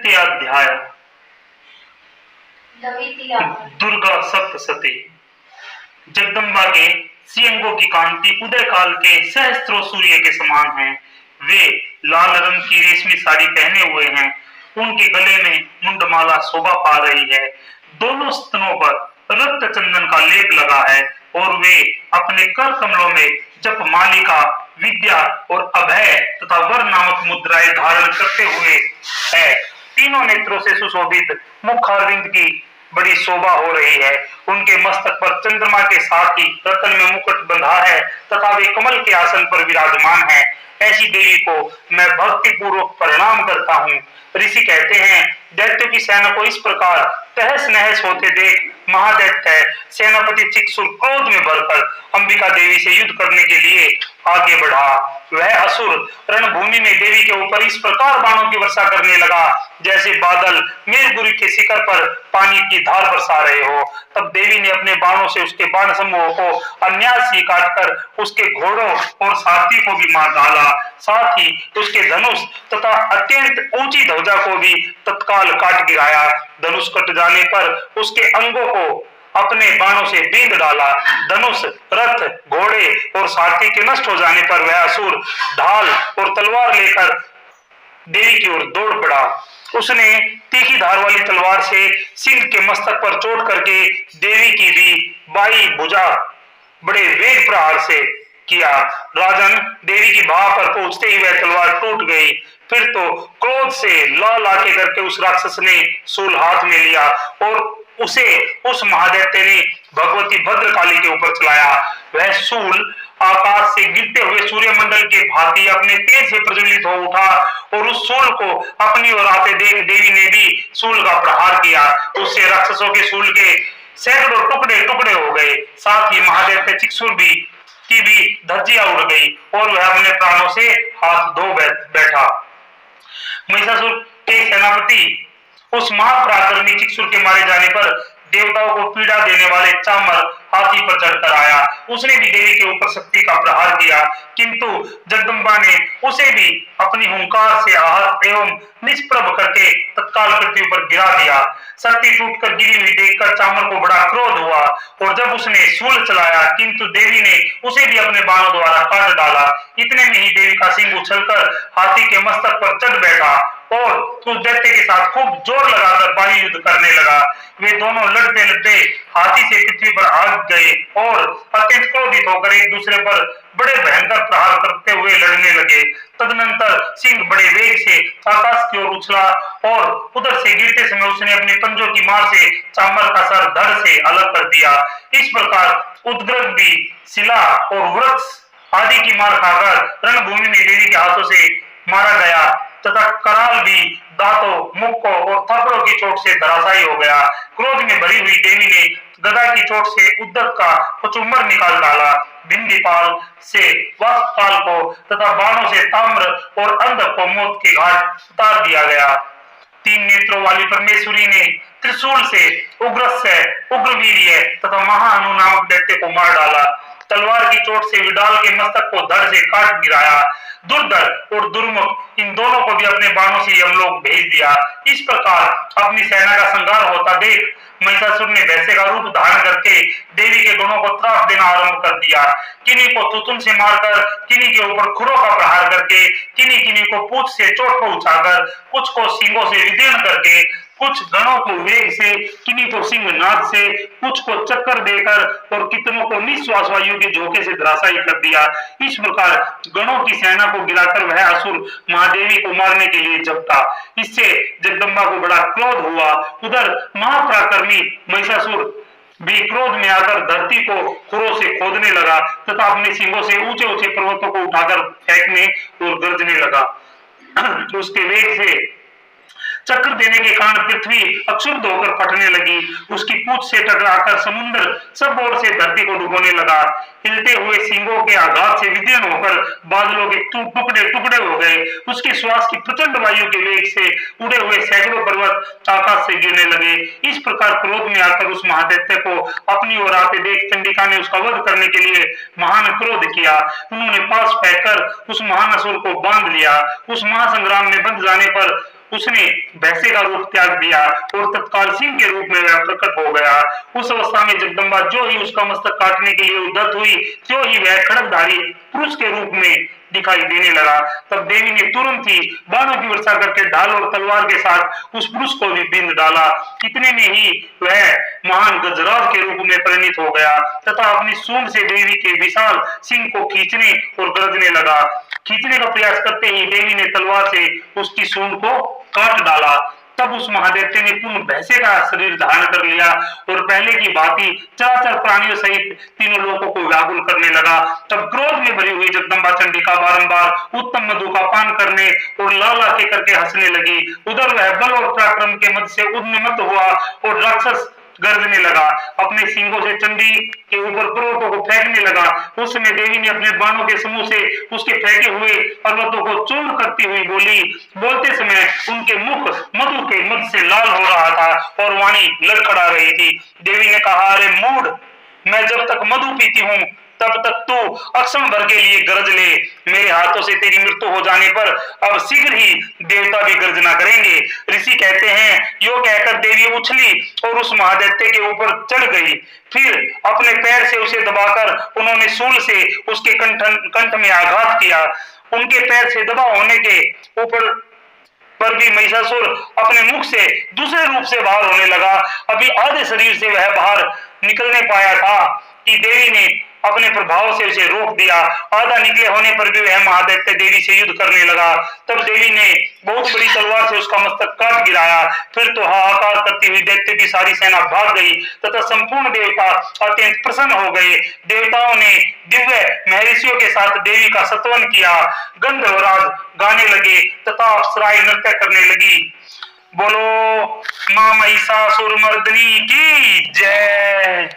तृतीय अध्याय दुर्गा सप्तशती। जगदम्बा के सिंगों की कांति उदय काल के सहस्त्रों सूर्य के समान है। वे लाल रंग की रेशमी साड़ी पहने हुए हैं। उनके गले में मुंडमाला शोभा पा रही है। दोनों स्तनों पर रक्त चंदन का लेप लगा है और वे अपने कर कमलों में जप मालिका, विद्या और अभय तथा वर नामक मुद्राएं धारण करते हुए है। तीनों नेत्रों से सुशोभित मुखारविंद की बड़ी शोभा हो रही है। उनके मस्तक पर चंद्रमा के साथ ही रतन में मुकुट बंधा है तथा वे कमल के आसन पर विराजमान है। ऐसी देवी को मैं भक्ति पूर्वक प्रणाम करता हूँ। ऋषि कहते हैं, दैत्यों की सेना को इस प्रकार तहस नहस होते देख महादैत्य सेनापति चिक्षुर क्रोध में भरकर अंबिका देवी से युद्ध करने के लिए आगे बढ़ा। वह असुर रणभूमि में देवी के ऊपर इस प्रकार बाणों की वर्षा करने लगा जैसे बादल मेघपुरी के शिखर पर पानी की धार बरसा रहे हो। तब देवी ने अपने बाणों से उसके बाण समूह को अन्यास ही काटकर उसके घोड़ों और सारथी को भी मार डाला। साथ ही उसके धनुष तथा अत्यंत ऊंची ध्वजा को भी तत्काल काट गिराया। धनुष कट जाने पर उसके अंगों को अपने बाणों से बींध डाला। धनुष, रथ, घोड़े और सारथी के नष्ट हो जाने पर वह असुर ढाल और तलवार लेकर देवी की ओर दौड़ पड़ा। उसने तीखी धार वाली तलवार से सिंह के मस्तक पर चोट करके देवी की भी बाई भुजा बड़े वेग प्रहार से किया। राजन, देवी की बाह पर पहुंचते ही वह तलवार टूट गई। फिर तो क्रोध से लाल आंखें करके उस राक्षस ने शूल हाथ में लिया और उसे उस महादैत्य ने भगवती भद्रकाली के ऊपर चलाया। वह शूल आकाश से गिरते हुए सूर्यमंडल के भांति अपने तेज से प्रज्वलित हो उठा और उस शूल को अपनी ओर आते देख देवी ने भी शूल का प्रहार किया। उससे राक्षसों के शूल के सैकड़ों टुकड़े टुकड़े हो गए। साथ ही महादैत्य चिक्षुर की भी धज्जियां उड़ गई और वह अपने प्राणों से हाथ धो बैठा। महिषासुर के सेनापति उस महापराक्रमी चिक्षुर के मारे जाने पर देवताओं को पीड़ा देने वाले चामर हाथी पर चढ़कर आया। उसने भी देवी के ऊपर शक्ति का प्रहार किया, किंतु जगदम्बा ने उसे भी अपनी हुंकार से आहत एवं निष्प्रभ करके तत्काल पृथ्वी पर गिरा दिया। शक्ति टूटकर गिरी हुई देखकर चामर को बड़ा क्रोध हुआ और जब उसने शूल चलाया, किंतु देवी ने उसे भी अपने बाणों द्वारा काट डाला। इतने में ही देवी का सिंह उछलकर हाथी के मस्तक पर चढ़ बैठा और उस दैत्य के साथ खूब जोर लगाकर बाही युद्ध करने लगा। वे दोनों लड़ते लड़ते हाथी से पृथ्वी पर आ गए और अत्यंत क्रोधित होकर एक दूसरे पर बड़े भयंकर प्रहार करते हुए लड़ने लगे। तदनंतर सिंह बड़े वेग से आकाश की ओर उछला और उधर से गिरते समय उसने अपने पंजों की मार से चामर का सर धड़ से अलग कर दिया। इस प्रकार उद्ग्रह भी शिला और वृक्ष आदि की मार खाकर रणभूमि में देवी के हाथों से मारा गया तथा कराल भी दांतों, मुक्कों और थप्पड़ों की चोट से धराशायी हो गया। क्रोध में भरी हुई देवी ने गदा की चोट से उद्धव का कचुम्बर निकाल डाला। बिंदीपाल से वस्त्रपाल को तथा बाणों से ताम्र और अंधक को मौत के घाट उतार दिया गया। तीन नेत्रों वाली परमेश्वरी ने त्रिशूल से उग्रस्य, उग्रवीर्य तथा महाअनु नामक दैत्य को मार डाला। तलवार की चोट से विडाल के मस्तक को धड़ से काट गिराया। दुर्धर और दुर्मुख इन दोनों को भी अपने बाणों से यमलोक भेज दिया। इस प्रकार अपनी सेना का संहार होता देख महिषासुर ने वैसे का रूप धारण करके देवी के गणों को त्रास देना आरंभ कर दिया। किन्हीं को तुतुन से मारकर, किन्हीं के ऊपर खुरों का प्रहार करके, किन्हीं किन्हीं को पूंछ से चोट पहुंचाकर, कुछ को सींगों से विदीर्ण करके, कुछ गणों को वेग से, किन्हीं को सिंह नाद से, कुछ को चक्कर देकर और कितनों को निश्वास वायु के झोंके से धराशायी कर दिया। इस प्रकार गणों की सेना को गिराकर वह असुर महादेवी को मारने के लिए झपटा। इससे जगदम्बा को बड़ा क्रोध हुआ। उधर महापराक्रमी महिषासुर भी क्रोध में आकर धरती को खुरों से खोदने लगा तथा अपने सिंगों से ऊंचे ऊंचे पर्वतों को उठाकर फेंकने और गरजने लगा। उसके वेग से चक्कर देने के कारण पृथ्वी अक्षुब्ध होकर फटने लगी। उसकी पूंछ से टकराकर समुद्र सब ओर से धरती को डुबोने लगा। हिलते हुए सिंगों के आघात से विदीर्ण होकर बादलों के टुकड़े टुकड़े हो गए। उसके श्वास की प्रचंड वायु के वेग से उड़े हुए सैकड़ों पर्वत आकाश से गिरने लगे। इस प्रकार क्रोध में आकर उस महादैत्य को अपनी ओर आते देख चंडिका ने उसका वध करने के लिए महान क्रोध किया। उन्होंने पास फेंककर उस महान असुर को बांध लिया। उस महासंग्राम में बंध जाने पर उसने वैसे का रूप त्याग दिया और तत्काल सिंह के रूप में वह प्रकट हो गया। उस अवस्था में जगदम्बा जो ही उसका मस्तक काटने के लिए उद्यत हुई, त्यों ही वह खड़गधारी पुरुष के रूप में दिखाई देने लगा। तब देवी ने तुरंत ही बाणों की वर्षा करके ढाल और तलवार के साथ उस पुरुष को भी बिंद डाला। इतने में ही वह महान गजराज के रूप में परिणित हो गया तथा अपनी सूंड से देवी के विशाल सिंह को खींचने और गरजने लगा। खींचने का प्रयास करते ही देवी ने तलवार से उसकी सूंड को काट डाला। तब उस महादेवते ने पुनः भैंसे का शरीर धारण कर लिया और पहले की भांति चराचर प्राणियों सहित तीनों लोगों को व्याकुल करने लगा। तब क्रोध में भरी हुई जगदम्बा चंडिका बारंबार उत्तम मधु का पान करने और लाला के करके हंसने लगी। उधर वह बल और पराक्रम के मद से उन्मत्त हुआ और राक्षस गरजने लगा, अपने सिंगों से चंडी के ऊपर पर्वतों को फेंकने लगा। उस समय देवी ने अपने बाणों के समूह से उसके फेंके हुए पर्वतों को चूर्ण करती हुई बोली। बोलते समय उनके मुख मधु के मद से लाल हो रहा था और वाणी लड़खड़ा रही थी। देवी ने कहा, अरे मूढ़, मैं जब तक मधु पीती हूँ तब तक तू अक्षम भर के लिए गरज ले। मेरे हाथों से तेरी मृत्यु हो जाने पर अब शीघ्र ही देवता भी गर्जना करेंगे। ऋषि कहते हैं, यो कहकर देवी उछली और उस महादैत्य के ऊपर चढ़ गई। फिर अपने पैर से उसे दबाकर उन्होंने शूल से उसके कंठ में आघात किया। उनके पैर से दबा होने के ऊपर पर भी महिषासुर अपने मुख से दूसरे रूप से बाहर होने लगा। अभी आधे शरीर से वह बाहर निकलने पाया था कि देवी ने अपने प्रभाव से उसे रोक दिया। आधा निकले होने पर भी वह महादैत्य देवी से युद्ध करने लगा। तब देवी ने बहुत बड़ी तलवार से उसका मस्तक काट गिराया। फिर तो हाहाकार करती हुई दैत्य की सारी सेना भाग गई तथा संपूर्ण देवता अत्यंत प्रसन्न हो गए। देवताओं ने दिव्य महर्षियों के साथ देवी का स्तवन किया। गंधर्वराज गाने लगे तथा अप्सराएं नृत्य करने लगी। बोलो मां महिषासुर मर्दिनी की जय।